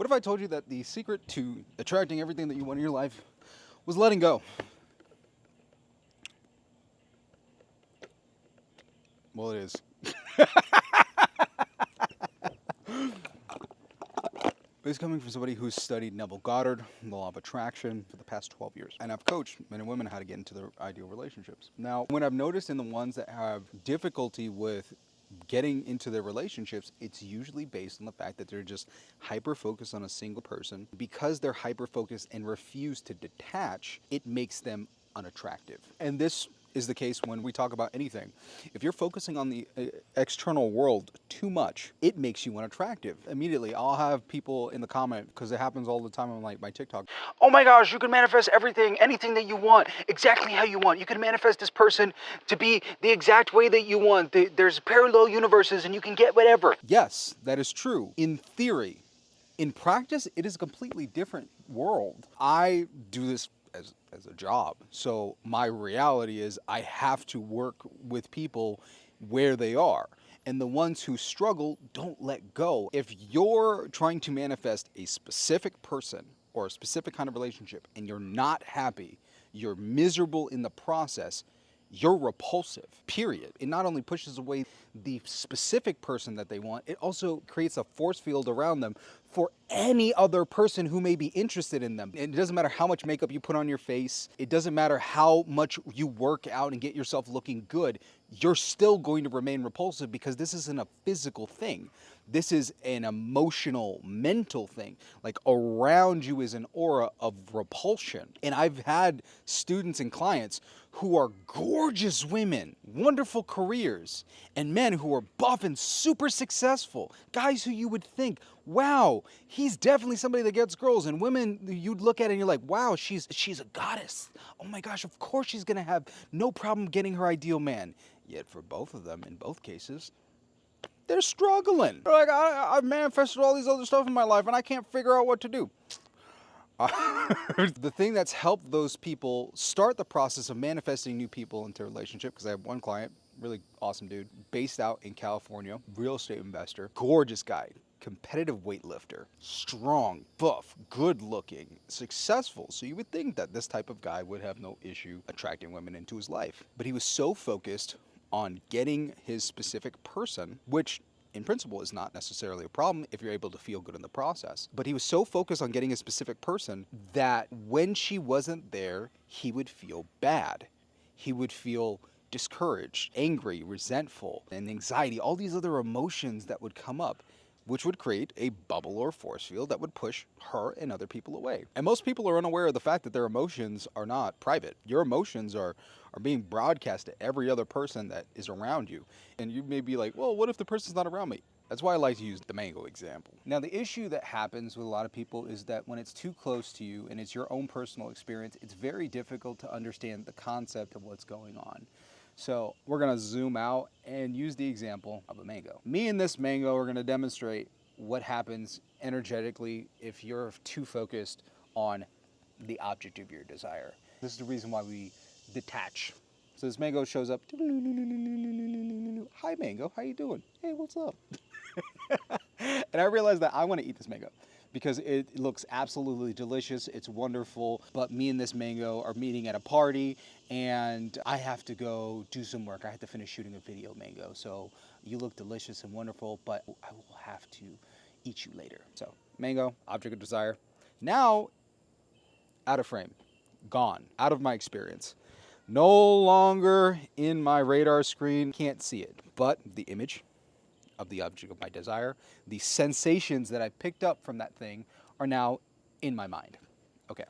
What if I told you that the secret to attracting everything that you want in your life was letting go? Well, it is. This is coming from somebody who's studied Neville Goddard, the law of attraction, for the past 12 years. And I've coached men and women how to get into their ideal relationships. Now, what I've noticed in the ones that have difficulty with getting into their relationships, it's usually based on the fact that they're just hyper-focused on a single person. Because they're hyper-focused and refuse to detach, it makes them unattractive. And this is the case when we talk about anything. If you're focusing on the external world too much, it makes you unattractive. Immediately, I'll have people in the comment, because it happens all the time on like my TikTok. Oh my gosh, you can manifest everything, anything that you want, exactly how you want. You can manifest this person to be the exact way that you want. There's parallel universes and you can get whatever. Yes, that is true. In theory. In practice, it is a completely different world. I do this as a job. So my reality is I have to work with people where they are. And the ones who struggle don't let go. If you're trying to manifest a specific person or a specific kind of relationship and you're not happy, you're miserable in the process, you're repulsive, period. It not only pushes away the specific person that they want, it also creates a force field around them for any other person who may be interested in them. And it doesn't matter how much makeup you put on your face, it doesn't matter how much you work out and get yourself looking good, you're still going to remain repulsive because this isn't a physical thing. This is an emotional, mental thing. Like around you is an aura of repulsion. And I've had students and clients who are gorgeous women, wonderful careers, and men who are buff and super successful. Guys who you would think, wow, he's definitely somebody that gets girls. And women you'd look at it and you're like, wow, she's a goddess. Oh my gosh, of course she's gonna have no problem getting her ideal man. Yet for both of them, in both cases, they're struggling. They're like, I've manifested all these other stuff in my life and I can't figure out what to do. The thing that's helped those people start the process of manifesting new people into a relationship, because I have one client, really awesome dude, based out in California, real estate investor, gorgeous guy, competitive weightlifter, strong, buff, good looking, successful. So you would think that this type of guy would have no issue attracting women into his life. But he was so focused on getting his specific person, which in principle is not necessarily a problem if you're able to feel good in the process. But he was so focused on getting a specific person that when she wasn't there, he would feel bad. He would feel discouraged, angry, resentful, and anxiety, all these other emotions that would come up, which would create a bubble or force field that would push her and other people away. And most people are unaware of the fact that their emotions are not private. Your emotions are being broadcast to every other person that is around you. And you may be like, well, what if the person's not around me? That's why I like to use the mango example. Now, the issue that happens with a lot of people is that when it's too close to you and it's your own personal experience, it's very difficult to understand the concept of what's going on. So we're gonna zoom out and use the example of a mango. Me and this mango are gonna demonstrate what happens energetically if you're too focused on the object of your desire. This is the reason why we detach. So this mango shows up. Hi mango, how you doing? Hey, what's up? And I realized that I want to eat this mango because it looks absolutely delicious. It's wonderful. But me and this mango are meeting at a party and I have to go do some work. I have to finish shooting a video, mango. So you look delicious and wonderful, but I will have to eat you later. So mango, object of desire. Now, out of frame, gone, out of my experience. No longer in my radar screen, can't see it, but the image of the object of my desire, the sensations that I picked up from that thing are now in my mind. Okay.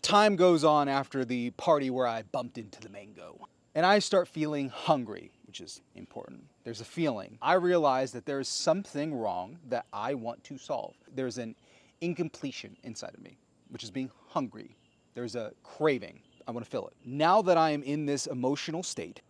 Time goes on after the party where I bumped into the mango, and I start feeling hungry, which is important. There's a feeling. I realize that there's something wrong that I want to solve. There's an incompletion inside of me, which is being hungry. There's a craving. I want to fill it. Now that I am in this emotional state,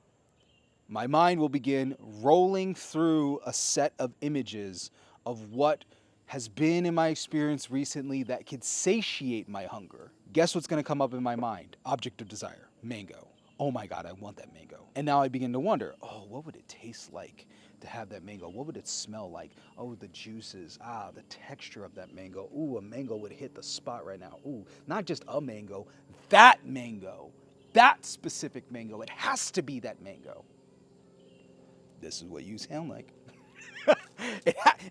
my mind will begin rolling through a set of images of what has been in my experience recently that could satiate my hunger. Guess what's going to come up in my mind? Object of desire, mango. Oh my God, I want that mango. And now I begin to wonder, oh, what would it taste like to have that mango? What would it smell like? Oh, the juices. The texture of that mango. Ooh, a mango would hit the spot right now. Ooh, not just a mango, that mango. That specific mango. It has to be that mango. This is what you sound like.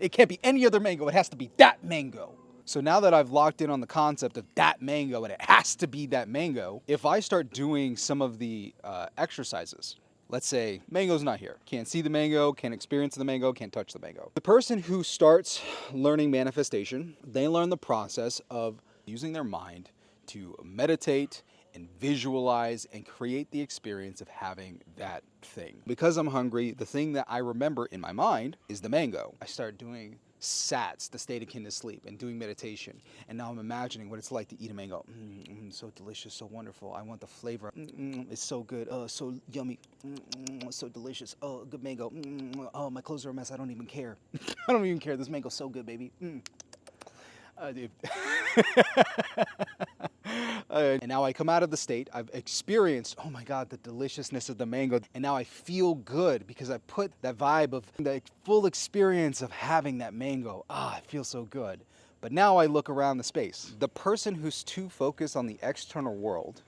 It can't be any other mango. It has to be that mango. So now that I've locked in on the concept of that mango and it has to be that mango, if I start doing some of the exercises, let's say mango's not here, can't see the mango, can't experience the mango, can't touch the mango. The person who starts learning manifestation, they learn the process of using their mind to meditate and visualize and create the experience of having that thing. Because I'm hungry, the thing that I remember in my mind is the mango. I start doing SATs, the state akin to sleep, and doing meditation. And now I'm imagining what it's like to eat a mango. So delicious, so wonderful. I want the flavor. It's so good. So yummy. So delicious. Oh, good mango. Oh, my clothes are a mess. I don't even care. I don't even care. This mango's so good, baby. Dude. And now I come out of the state, I've experienced, oh my God, the deliciousness of the mango. And now I feel good because I put that vibe of the full experience of having that mango. It feels so good. But now I look around the space. The person who's too focused on the external world,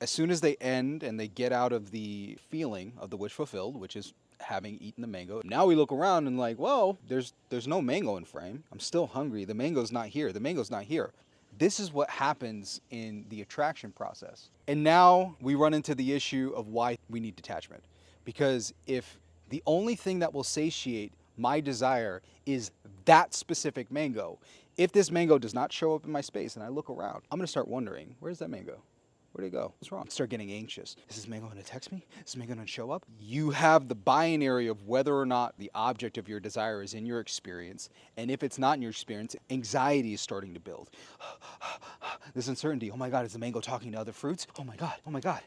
as soon as they end and they get out of the feeling of the wish fulfilled, which is having eaten the mango, now we look around and like, well, there's no mango in frame. I'm still hungry. The mango's not here. The mango's not here. This is what happens in the attraction process. And now we run into the issue of why we need detachment. Because if the only thing that will satiate my desire is that specific mango, if this mango does not show up in my space and I look around, I'm going to start wondering, where's that mango? Where'd it go? What's wrong? Start getting anxious. Is this mango going to text me? Is this mango going to show up? You have the binary of whether or not the object of your desire is in your experience. And if it's not in your experience, anxiety is starting to build. This uncertainty. Oh my God, is the mango talking to other fruits? Oh my God. Oh my God.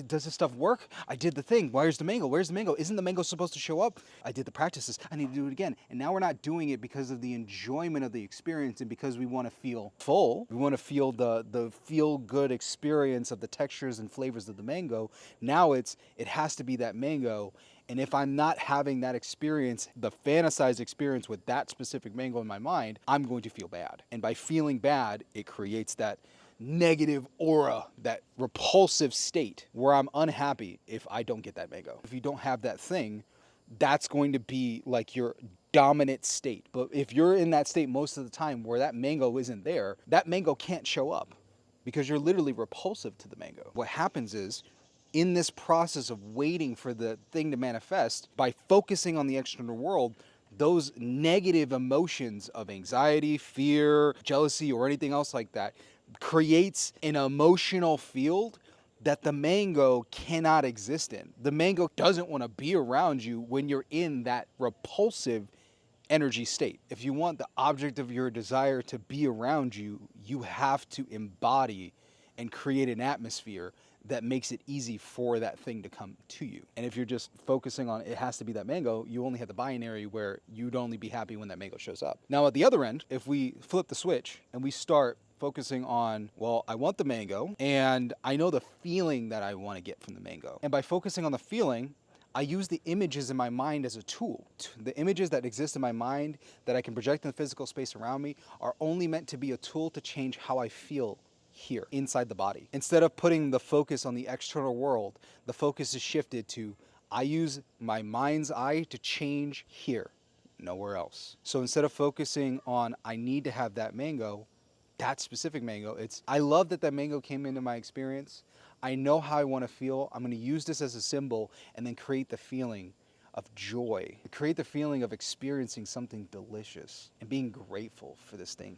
Does this stuff work? I did the thing. Where's the mango? Where's the mango? Isn't the mango supposed to show up? I did the practices. I need to do it again. And now we're not doing it because of the enjoyment of the experience and because we want to feel full. We want to feel the feel good experience of the textures and flavors of the mango. Now it has to be that mango. And if I'm not having that experience, the fantasized experience with that specific mango in my mind, I'm going to feel bad. And by feeling bad, it creates that negative aura, that repulsive state where I'm unhappy if I don't get that mango. If you don't have that thing, that's going to be like your dominant state. But if you're in that state most of the time where that mango isn't there, that mango can't show up because you're literally repulsive to the mango. What happens is, in this process of waiting for the thing to manifest, by focusing on the external world, those negative emotions of anxiety, fear, jealousy, or anything else like that creates an emotional field that the mango cannot exist in. The mango doesn't want to be around you when you're in that repulsive energy state. If you want the object of your desire to be around you, you have to embody and create an atmosphere that makes it easy for that thing to come to you. And if you're just focusing on it has to be that mango, you only have the binary where you'd only be happy when that mango shows up. Now at the other end, if we flip the switch and we start focusing on, well, I want the mango and I know the feeling that I want to get from the mango. And by focusing on the feeling, I use the images in my mind as a tool. The images that exist in my mind that I can project in the physical space around me are only meant to be a tool to change how I feel here, inside the body. Instead of putting the focus on the external world, the focus is shifted to, I use my mind's eye to change here, nowhere else. So instead of focusing on, I need to have that mango, that specific mango, it's, I love that mango came into my experience. I know how I want to feel. I'm going to use this as a symbol and then create the feeling of joy, create the feeling of experiencing something delicious and being grateful for this thing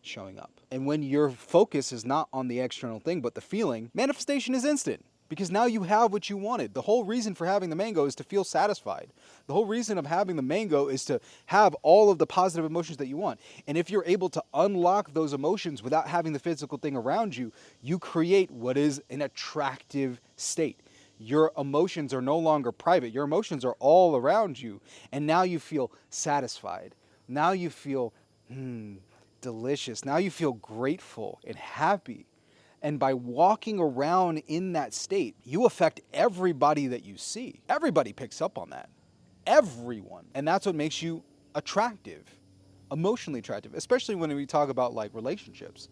showing up. And when your focus is not on the external thing but the feeling, manifestation is instant because now you have what you wanted. The whole reason for having the mango is to feel satisfied. The whole reason of having the mango is to have all of the positive emotions that you want. And if you're able to unlock those emotions without having the physical thing around you, you create what is an attractive state. Your emotions are no longer private. Your emotions are all around you. And now you feel satisfied. Now you feel delicious. Now you feel grateful and happy. And by walking around in that state, you affect everybody that you see. Everybody picks up on that. Everyone. And that's what makes you attractive, emotionally attractive, especially when we talk about like relationships.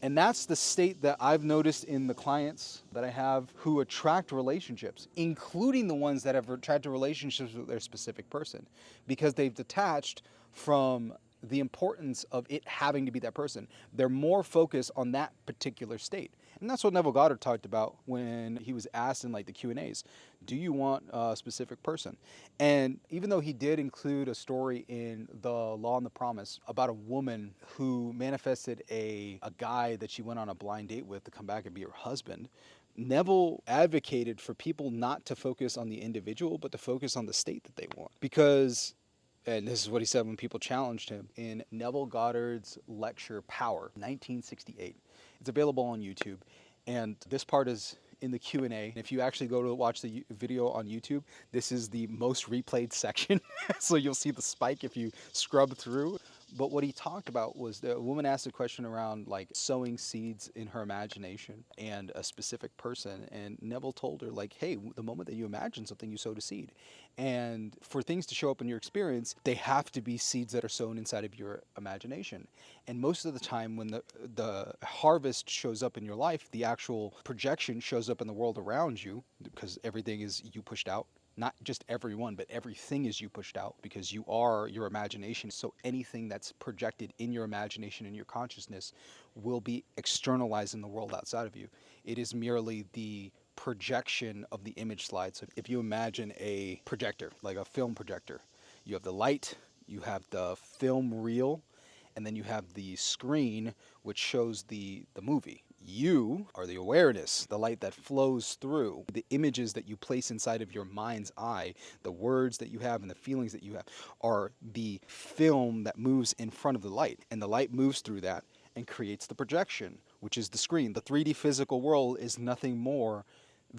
And that's the state that I've noticed in the clients that I have who attract relationships, including the ones that have attracted relationships with their specific person, because they've detached from the importance of it having to be that person. They're more focused on that particular state. And that's what Neville Goddard talked about when he was asked in like the Q&As, do you want a specific person? And even though he did include a story in The Law and the Promise about a woman who manifested a guy that she went on a blind date with to come back and be her husband, Neville advocated for people not to focus on the individual, but to focus on the state that they want. Because, and this is what he said when people challenged him in Neville Goddard's lecture, Power, 1968. It's available on YouTube. And this part is in the Q&A. If you actually go to watch the video on YouTube, this is the most replayed section. So you'll see the spike if you scrub through. But what he talked about was the woman asked a question around like sowing seeds in her imagination and a specific person. And Neville told her like, hey, the moment that you imagine something, you sowed a seed. And for things to show up in your experience, they have to be seeds that are sown inside of your imagination. And most of the time when the harvest shows up in your life, the actual projection shows up in the world around you, because everything is you pushed out. Not just everyone, but everything is you pushed out, because you are your imagination. So anything that's projected in your imagination and your consciousness will be externalized in the world outside of you. It is merely the projection of the image slide. So if you imagine a projector, like a film projector, you have the light, you have the film reel, and then you have the screen, which shows the movie. You are the awareness, the light that flows through. The images that you place inside of your mind's eye, the words that you have and the feelings that you have are the film that moves in front of the light. And the light moves through that and creates the projection, which is the screen. The 3D physical world is nothing more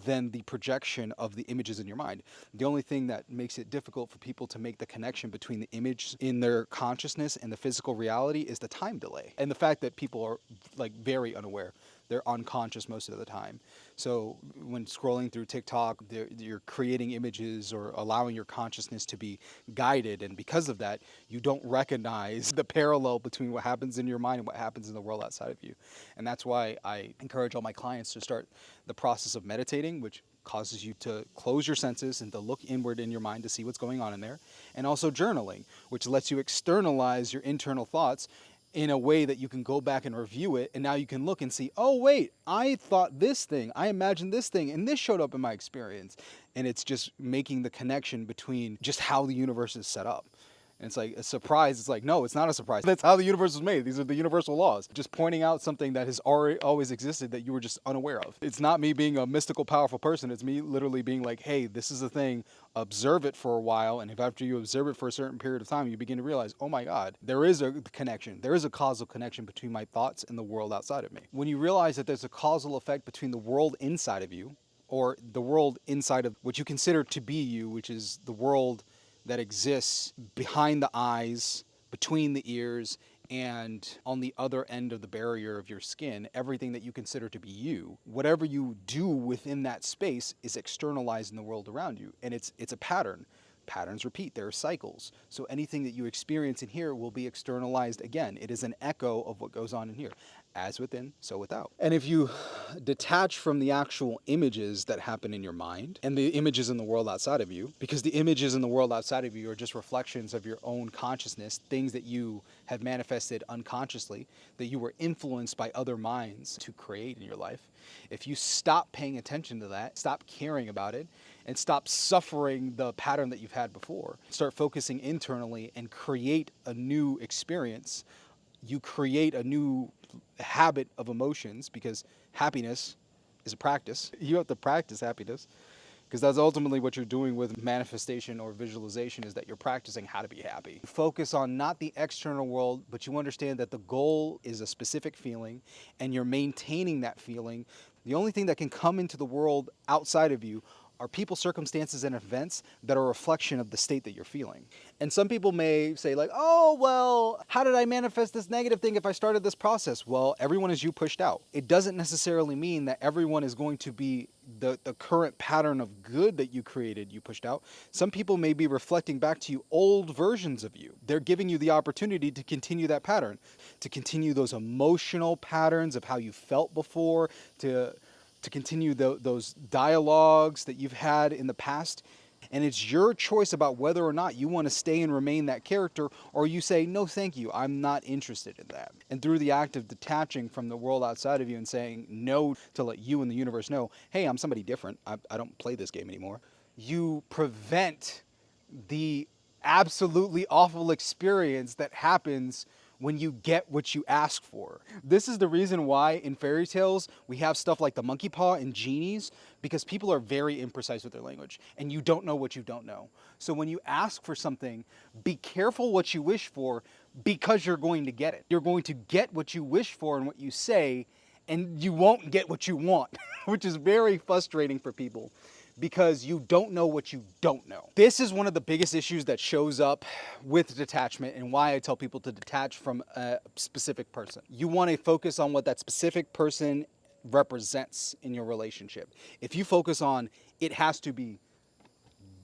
than the projection of the images in your mind. The only thing that makes it difficult for people to make the connection between the image in their consciousness and the physical reality is the time delay. And the fact that people are like very unaware. They're unconscious most of the time. So when scrolling through TikTok, you're creating images or allowing your consciousness to be guided. And because of that, you don't recognize the parallel between what happens in your mind and what happens in the world outside of you. And that's why I encourage all my clients to start the process of meditating, which causes you to close your senses and to look inward in your mind to see what's going on in there. And also journaling, which lets you externalize your internal thoughts in a way that you can go back and review it. And now you can look and see, oh, wait, I thought this thing, I imagined this thing, and this showed up in my experience. And it's just making the connection between just how the universe is set up. And it's like a surprise. It's like, no, it's not a surprise. That's how the universe was made. These are the universal laws. Just pointing out something that has always existed that you were just unaware of. It's not me being a mystical, powerful person. It's me literally being like, hey, this is a thing. Observe it for a while. And if after you observe it for a certain period of time, you begin to realize, oh my God, there is a connection. There is a causal connection between my thoughts and the world outside of me. When you realize that there's a causal effect between the world inside of you, or the world inside of what you consider to be you, which is the world that exists behind the eyes, between the ears, and on the other end of the barrier of your skin, everything that you consider to be you, whatever you do within that space is externalized in the world around you. And it's a pattern. Patterns repeat, there are cycles. So anything that you experience in here will be externalized again. It is an echo of what goes on in here. As within, so without. And if you detach from the actual images that happen in your mind and the images in the world outside of you, because the images in the world outside of you are just reflections of your own consciousness, things that you have manifested unconsciously, that you were influenced by other minds to create in your life. If you stop paying attention to that, stop caring about it, and stop suffering the pattern that you've had before, start focusing internally and create a new experience, you create a new habit of emotions, because happiness is a practice. You have to practice happiness, because that's ultimately what you're doing with manifestation or visualization, is that you're practicing how to be happy. Focus on not the external world, but you understand that the goal is a specific feeling and you're maintaining that feeling. The only thing that can come into the world outside of you are people, circumstances, and events that are a reflection of the state that you're feeling. And some people may say like, oh, well, how did I manifest this negative thing if I started this process? Well, everyone is you pushed out. It doesn't necessarily mean that everyone is going to be the current pattern of good that you created, you pushed out. Some people may be reflecting back to you old versions of you. They're giving you the opportunity to continue that pattern, to continue those emotional patterns of how you felt before, to continue those dialogues that you've had in the past. And it's your choice about whether or not you want to stay and remain that character, or you say, no, thank you, I'm not interested in that. And through the act of detaching from the world outside of you and saying no to let you and the universe know, hey, I'm somebody different, I don't play this game anymore, you prevent the absolutely awful experience that happens when you get what you ask for. This is the reason why in fairy tales we have stuff like the monkey paw and genies, because people are very imprecise with their language and you don't know what you don't know. So when you ask for something, be careful what you wish for, because you're going to get it. You're going to get what you wish for and what you say, and you won't get what you want, which is very frustrating for people, because you don't know what you don't know. This is one of the biggest issues that shows up with detachment, and why I tell people to detach from a specific person. You want to focus on what that specific person represents in your relationship. If you focus on it has to be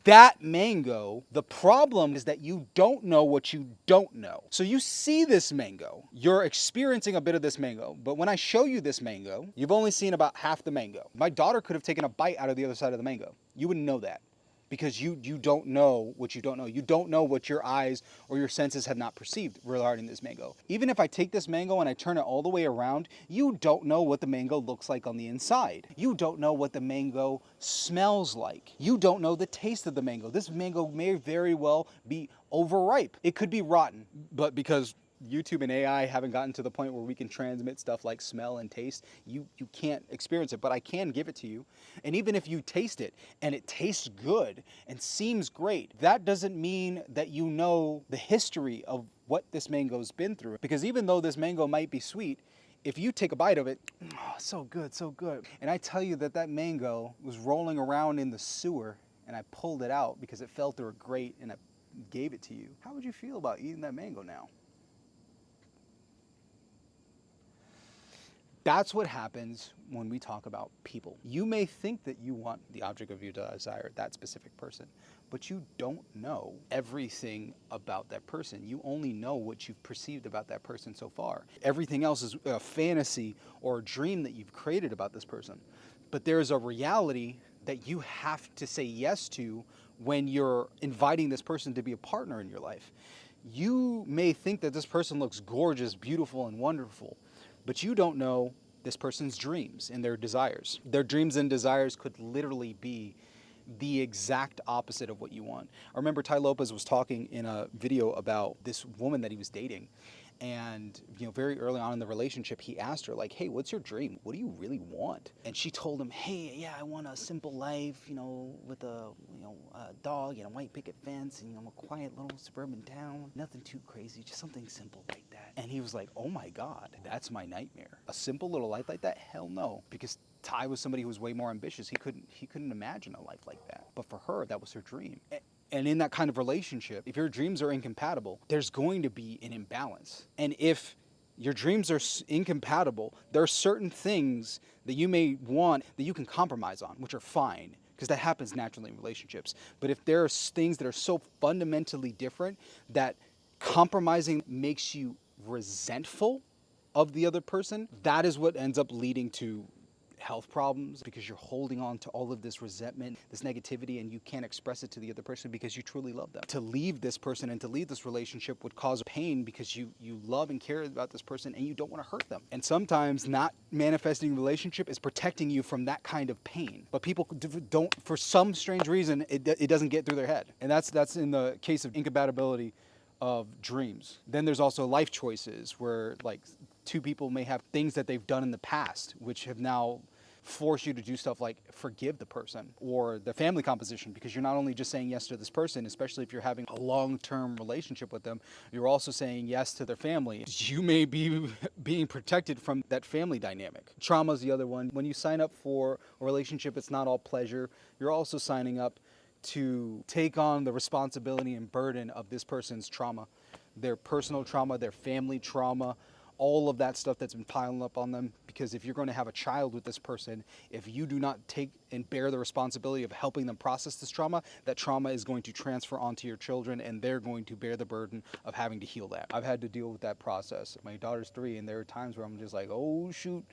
that mango, the problem is that you don't know what you don't know. So you see this mango, you're experiencing a bit of this mango, but when I show you this mango, you've only seen about half the mango. My daughter could have taken a bite out of the other side of the mango. You wouldn't know that, because you don't know what you don't know. You don't know what your eyes or your senses have not perceived regarding this mango. Even if I take this mango and I turn it all the way around, you don't know what the mango looks like on the inside. You don't know what the mango smells like. You don't know the taste of the mango. This mango may very well be overripe. It could be rotten, but because YouTube and AI haven't gotten to the point where we can transmit stuff like smell and taste, you can't experience it, but I can give it to you. And even if you taste it and it tastes good and seems great, that doesn't mean that you know the history of what this mango's been through. Because even though this mango might be sweet, if you take a bite of it, oh, so good, so good. And I tell you that that mango was rolling around in the sewer and I pulled it out because it felt through a grate and I gave it to you. How would you feel about eating that mango now? That's what happens when we talk about people. You may think that you want the object of your desire, that specific person, but you don't know everything about that person. You only know what you've perceived about that person so far. Everything else is a fantasy or a dream that you've created about this person. But there's a reality that you have to say yes to when you're inviting this person to be a partner in your life. You may think that this person looks gorgeous, beautiful, and wonderful, but you don't know this person's dreams and their desires. Their dreams and desires could literally be the exact opposite of what you want. I remember Ty Lopez was talking in a video about this woman that he was dating. And, very early on in the relationship, he asked her, like, hey, what's your dream? What do you really want? And she told him, hey, yeah, I want a simple life, with a dog and a white picket fence and, a quiet little suburban town. Nothing too crazy, just something simple like that. And he was like, oh my God, that's my nightmare. A simple little life like that? Hell no. Because Ty was somebody who was way more ambitious. He couldn't imagine a life like that. But for her, that was her dream. And in that kind of relationship, if your dreams are incompatible, there's going to be an imbalance. And if your dreams are incompatible, there are certain things that you may want that you can compromise on, which are fine, because that happens naturally in relationships. But if there are things that are so fundamentally different that compromising makes you resentful of the other person, that is what ends up leading to health problems, because you're holding on to all of this resentment, this negativity, and you can't express it to the other person because you truly love them. To leave this person and to leave this relationship would cause pain because you love and care about this person and you don't want to hurt them. And sometimes not manifesting relationship is protecting you from that kind of pain. But people don't, for some strange reason, it doesn't get through their head. And that's in the case of incompatibility of dreams. Then there's also life choices where, like, two people may have things that they've done in the past which have now force you to do stuff like forgive the person or the family composition, because you're not only just saying yes to this person, especially if you're having a long-term relationship with them, you're also saying yes to their family. You may be being protected from that family dynamic. Trauma is the other one. When you sign up for a relationship, it's not all pleasure. You're also signing up to take on the responsibility and burden of this person's trauma, their personal trauma, their family trauma, all of that stuff that's been piling up on them. Because if you're going to have a child with this person, if you do not take and bear the responsibility of helping them process this trauma, that trauma is going to transfer onto your children, and they're going to bear the burden of having to heal that. I've had to deal with that process. My daughter's 3, and there are times where I'm just like, oh shoot,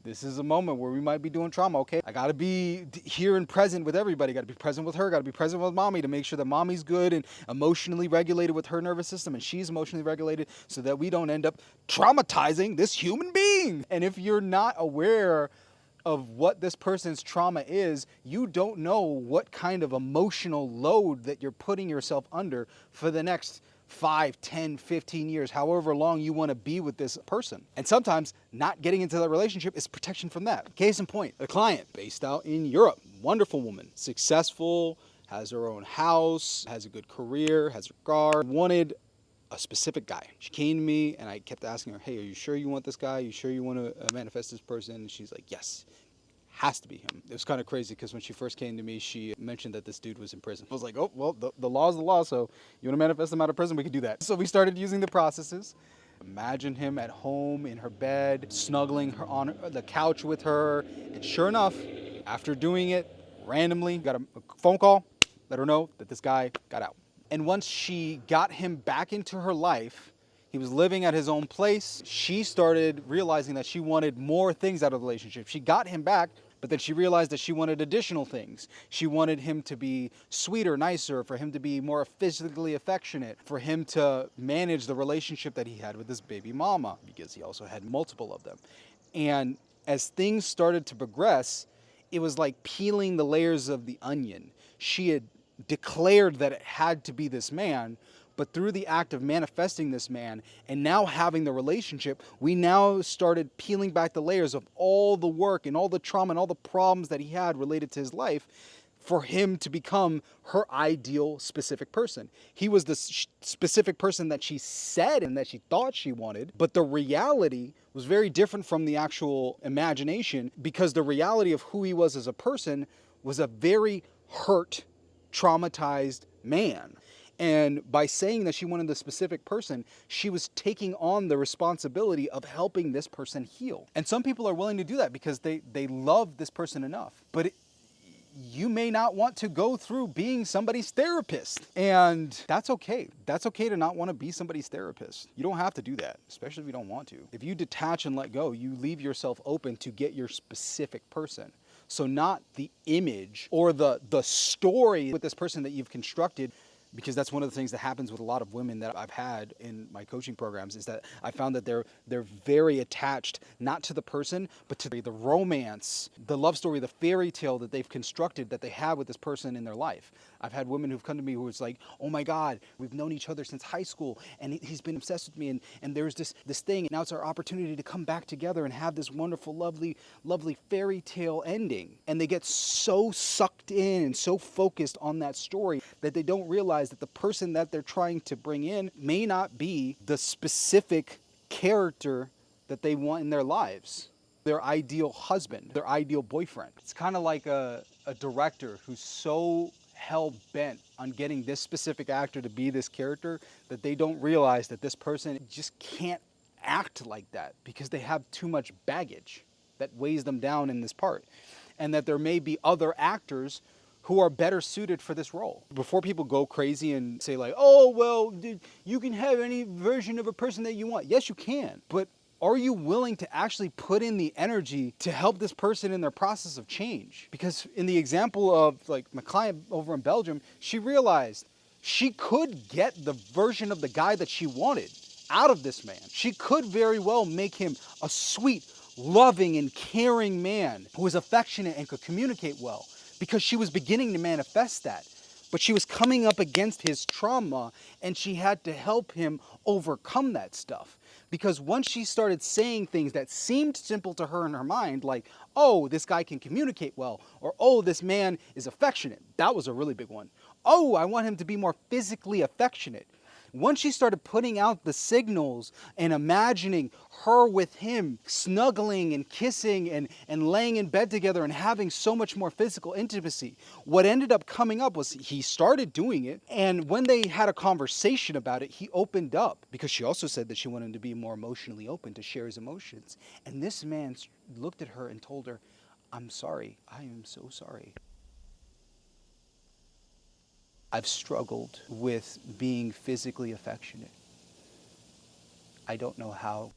this is a moment where we might be doing trauma, okay? I gotta be here and present with everybody. Gotta be present with her, gotta be present with mommy to make sure that mommy's good and emotionally regulated with her nervous system, and she's emotionally regulated, so that we don't end up traumatizing this human being. And if you're not aware of what this person's trauma is, you don't know what kind of emotional load that you're putting yourself under for the next 5, 10, 15 years, however long you want to be with this person. And sometimes not getting into that relationship is protection from that. Case in point, a client based out in Europe, wonderful woman, successful, has her own house, has a good career, has her car, wanted a specific guy. She came to me and I kept asking her, hey, are you sure you want this guy? Are you sure you want to manifest this person? And she's like, yes. Has to be him. It was kind of crazy because when she first came to me, she mentioned that this dude was in prison. I was like, oh, well, the law is the law, so you want to manifest him out of prison, we can do that. So we started using the processes. Imagine him at home in her bed, snuggling her on the couch with her. And sure enough, after doing it randomly, got a phone call, let her know that this guy got out. And once she got him back into her life, he was living at his own place. She started realizing that she wanted more things out of the relationship. She got him back, but then she realized that she wanted additional things. She wanted him to be sweeter, nicer, for him to be more physically affectionate, for him to manage the relationship that he had with his baby mama, because he also had multiple of them. And as things started to progress, it was like peeling the layers of the onion. She had declared that it had to be this man, but through the act of manifesting this man and now having the relationship, we now started peeling back the layers of all the work and all the trauma and all the problems that he had related to his life for him to become her ideal specific person. He was the specific person that she said and that she thought she wanted, but the reality was very different from the actual imagination, because the reality of who he was as a person was a very hurt, traumatized man. And by saying that she wanted the specific person, she was taking on the responsibility of helping this person heal. And some people are willing to do that because they love this person enough. But you may not want to go through being somebody's therapist. And that's okay. That's okay to not want to be somebody's therapist. You don't have to do that, especially if you don't want to. If you detach and let go, you leave yourself open to get your specific person. So not the image or the story with this person that you've constructed, because that's one of the things that happens with a lot of women that I've had in my coaching programs, is that I found that they're very attached, not to the person, but to the romance, the love story, the fairy tale that they've constructed that they have with this person in their life. I've had women who've come to me who was like, oh my God, we've known each other since high school, and he's been obsessed with me, and there's this thing, and now it's our opportunity to come back together and have this wonderful, lovely, lovely fairy tale ending. And they get so sucked in and so focused on that story that they don't realize that the person that they're trying to bring in may not be the specific character that they want in their lives. Their ideal husband, their ideal boyfriend. It's kind of like a director who's so hell-bent on getting this specific actor to be this character that they don't realize that this person just can't act like that because they have too much baggage that weighs them down in this part. And that there may be other actors who are better suited for this role. Before people go crazy and say like, oh, well, you can have any version of a person that you want. Yes, you can. But are you willing to actually put in the energy to help this person in their process of change? Because in the example of like my client over in Belgium, she realized she could get the version of the guy that she wanted out of this man. She could very well make him a sweet, loving, and caring man who was affectionate and could communicate well, because she was beginning to manifest that. but she was coming up against his trauma, and she had to help him overcome that stuff. Because once she started saying things that seemed simple to her in her mind, like, oh, this guy can communicate well, or oh, this man is affectionate. That was a really big one. Oh, I want him to be more physically affectionate. Once she started putting out the signals and imagining her with him snuggling and kissing and laying in bed together and having so much more physical intimacy, what ended up coming up was he started doing it. And when they had a conversation about it, he opened up, because she also said that she wanted him to be more emotionally open, to share his emotions. And this man looked at her and told her, I'm sorry. I am so sorry. I've struggled with being physically affectionate. I don't know how.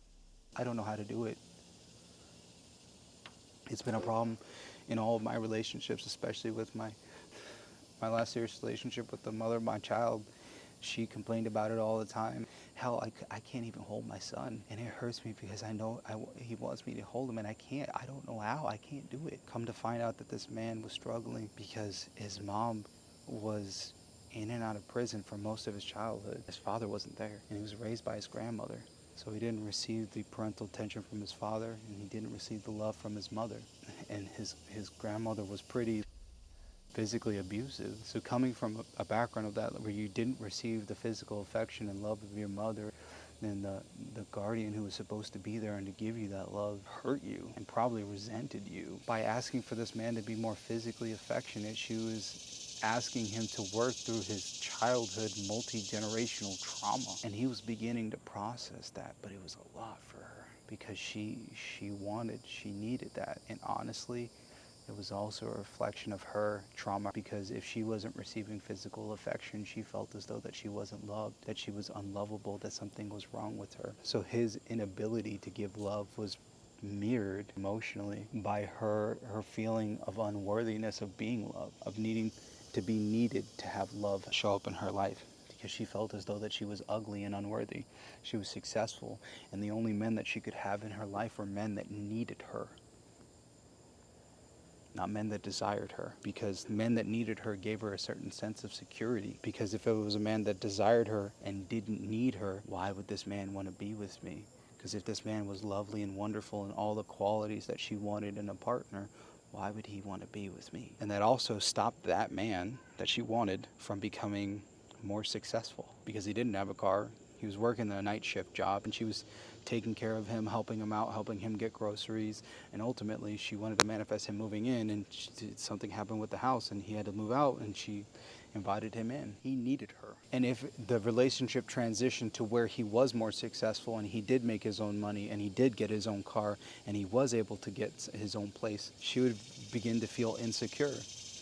I don't know how to do it. It's been a problem in all of my relationships, especially with my last serious relationship with the mother of my child. She complained about it all the time. Hell, I can't even hold my son. And it hurts me because I know he wants me to hold him, and I can't. I don't know how. I can't do it. Come to find out that this man was struggling because his mom was in and out of prison for most of his childhood. His father wasn't there, and he was raised by his grandmother. So he didn't receive the parental attention from his father, and he didn't receive the love from his mother. And his grandmother was pretty physically abusive. So coming from a background of that, where you didn't receive the physical affection and love of your mother, then the guardian who was supposed to be there and to give you that love hurt you and probably resented you. By asking for this man to be more physically affectionate, she was asking him to work through his childhood multi-generational trauma. And he was beginning to process that, but it was a lot for her because she needed that. And honestly, it was also a reflection of her trauma, because if she wasn't receiving physical affection, she felt as though that she wasn't loved, that she was unlovable, that something was wrong with her. So his inability to give love was mirrored emotionally by her feeling of unworthiness of being loved, of needing to be needed to have love show up in her life, because she felt as though that she was ugly and unworthy. She was successful, and the only men that she could have in her life were men that needed her, not men that desired her, because men that needed her gave her a certain sense of security. Because if it was a man that desired her and didn't need her, why would this man want to be with me? Because if this man was lovely and wonderful and all the qualities that she wanted in a partner, why would he want to be with me? And that also stopped that man that she wanted from becoming more successful, because he didn't have a car. He was working a night shift job, and she was taking care of him, helping him out, helping him get groceries. And ultimately, she wanted to manifest him moving in, and something happened with the house, and he had to move out, and she invited him in. He needed her. And if the relationship transitioned to where he was more successful, and he did make his own money, and he did get his own car, and he was able to get his own place, she would begin to feel insecure.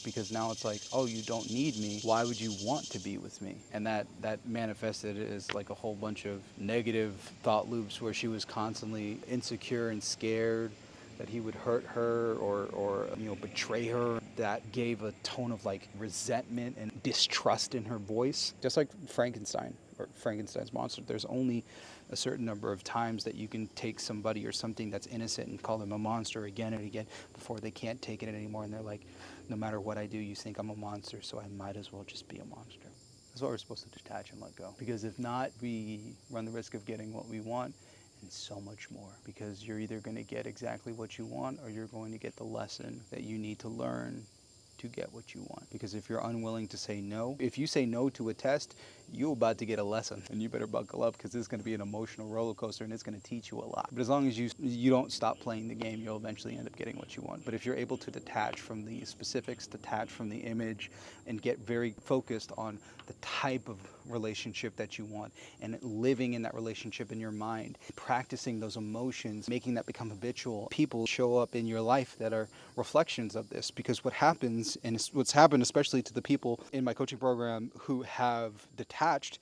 Because now it's like, oh, you don't need me. Why would you want to be with me? And that manifested as like a whole bunch of negative thought loops, where she was constantly insecure and scared that he would hurt her or betray her. That gave a tone of like resentment and distrust in her voice. Just like Frankenstein or Frankenstein's monster, there's only a certain number of times that you can take somebody or something that's innocent and call them a monster again and again before they can't take it anymore, and they're like, no matter what I do, you think I'm a monster, so I might as well just be a monster. That's why we're supposed to detach and let go. Because if not, we run the risk of getting what we want and so much more. Because you're either going to get exactly what you want, or you're going to get the lesson that you need to learn to get what you want. Because if you're unwilling to say no, if you say no to a test, you're about to get a lesson, and you better buckle up, because it's going to be an emotional roller coaster, and it's going to teach you a lot. But as long as you don't stop playing the game, you'll eventually end up getting what you want. But if you're able to detach from the specifics, detach from the image, and get very focused on the type of relationship that you want, and living in that relationship in your mind, practicing those emotions, making that become habitual, people show up in your life that are reflections of this. Because what happens, and it's what's happened especially to the people in my coaching program who have detached,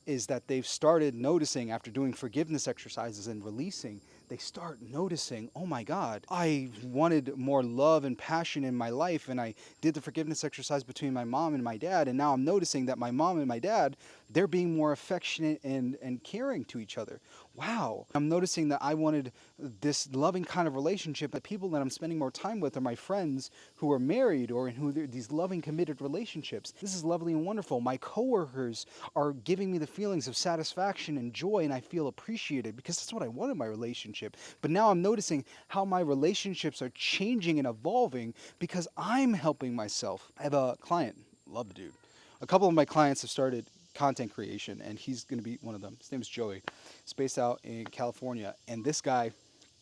is that they've started noticing, after doing forgiveness exercises and releasing, they start noticing, oh my God, I wanted more love and passion in my life, and I did the forgiveness exercise between my mom and my dad, and now I'm noticing that my mom and my dad they're being more affectionate and caring to each other. Wow. I'm noticing that I wanted this loving kind of relationship. The people that I'm spending more time with are my friends who are married or in who these loving, committed relationships. This is lovely and wonderful. My coworkers are giving me the feelings of satisfaction and joy, and I feel appreciated because that's what I want in my relationship. But now I'm noticing how my relationships are changing and evolving because I'm helping myself. I have a client, love the dude. A couple of my clients have started content creation, and he's going to be one of them. His name is Joey. He's based out in California, and this guy,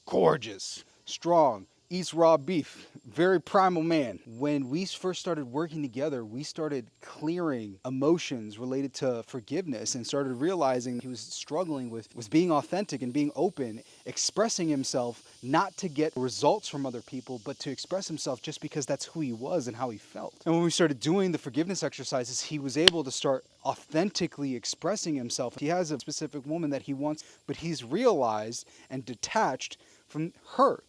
gorgeous, strong, eats raw beef, very primal man. When we first started working together, we started clearing emotions related to forgiveness and started realizing he was struggling with was being authentic and being open, expressing himself, not to get results from other people, but to express himself just because that's who he was and how he felt. And when we started doing the forgiveness exercises, he was able to start authentically expressing himself. He has a specific woman that he wants, but he's realized and detached from her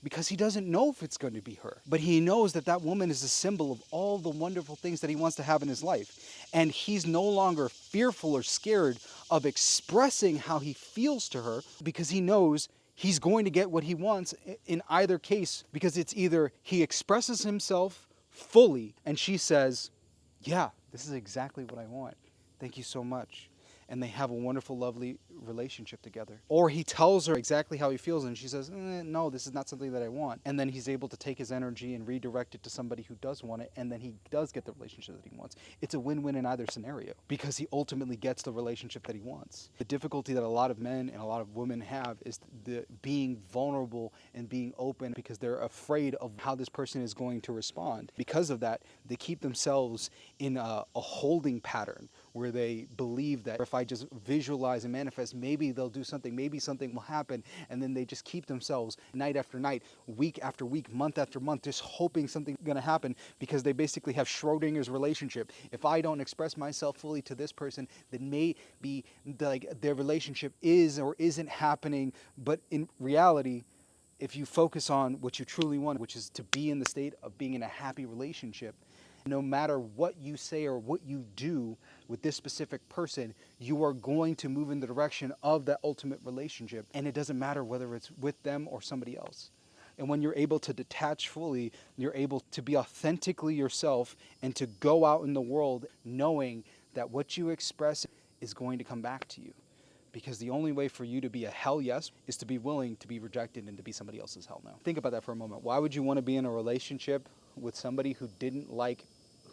because he doesn't know if it's going to be her. But he knows that that woman is a symbol of all the wonderful things that he wants to have in his life. And he's no longer fearful or scared of expressing how he feels to her because he knows he's going to get what he wants in either case, because it's either he expresses himself fully and she says, yeah, this is exactly what I want. Thank you so much. And they have a wonderful, lovely relationship together. Or he tells her exactly how he feels and she says, no, this is not something that I want. And then he's able to take his energy and redirect it to somebody who does want it, and then he does get the relationship that he wants. It's a win-win in either scenario because he ultimately gets the relationship that he wants. The difficulty that a lot of men and a lot of women have is the being vulnerable and being open because they're afraid of how this person is going to respond. Because of that, they keep themselves in a holding pattern where they believe that if I just visualize and manifest, maybe they'll do something, maybe something will happen, and then they just keep themselves night after night, week after week, month after month, just hoping something's gonna happen because they basically have Schrödinger's relationship. If I don't express myself fully to this person, then maybe like their relationship is or isn't happening. But in reality, if you focus on what you truly want, which is to be in the state of being in a happy relationship, no matter what you say or what you do with this specific person, you are going to move in the direction of that ultimate relationship. And it doesn't matter whether it's with them or somebody else. And when you're able to detach fully, you're able to be authentically yourself and to go out in the world knowing that what you express is going to come back to you. Because the only way for you to be a hell yes is to be willing to be rejected and to be somebody else's hell no. Think about that for a moment. Why would you want to be in a relationship with somebody who didn't like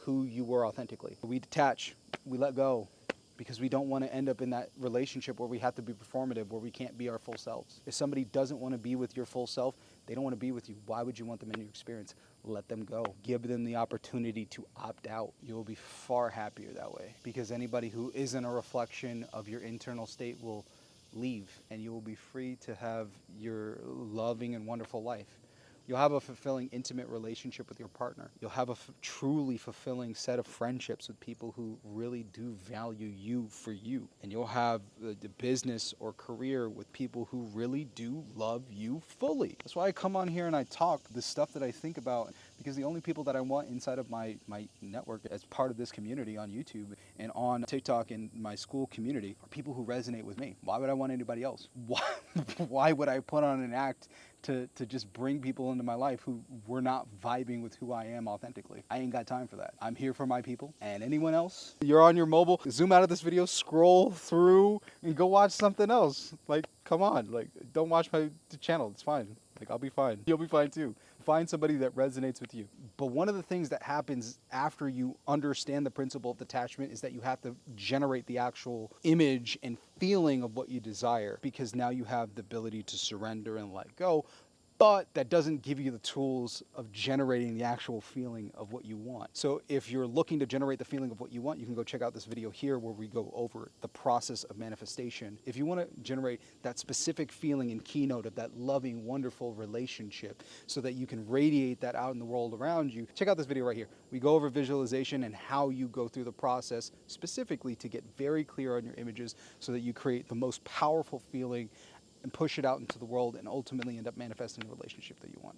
who you were authentically? We detach, we let go, because we don't want to end up in that relationship where we have to be performative, where we can't be our full selves. If somebody doesn't want to be with your full self, they don't want to be with you. Why would you want them in your experience? Let them go. Give them the opportunity to opt out. You'll be far happier that way, because anybody who isn't a reflection of your internal state will leave, and you will be free to have your loving and wonderful life. You'll have a fulfilling, intimate relationship with your partner. You'll have a truly fulfilling set of friendships with people who really do value you for you. And you'll have the business or career with people who really do love you fully. That's why I come on here and I talk the stuff that I think about, because the only people that I want inside of my network as part of this community on YouTube and on TikTok and my school community are people who resonate with me. Why would I want anybody else? Why would I put on an act to just bring people into my life who were not vibing with who I am authentically? I ain't got time for that. I'm here for my people. And anyone else, you're on your mobile, zoom out of this video, scroll through and go watch something else. Like, come on, like, don't watch my channel. It's fine. Like, I'll be fine. You'll be fine too. Find somebody that resonates with you. But one of the things that happens after you understand the principle of detachment is that you have to generate the actual image and feeling of what you desire, because now you have the ability to surrender and let go. But that doesn't give you the tools of generating the actual feeling of what you want. So if you're looking to generate the feeling of what you want, you can go check out this video here where we go over the process of manifestation. If you want to generate that specific feeling and keynote of that loving, wonderful relationship so that you can radiate that out in the world around you, check out this video right here. We go over visualization and how you go through the process specifically to get very clear on your images so that you create the most powerful feeling and push it out into the world and ultimately end up manifesting the relationship that you want.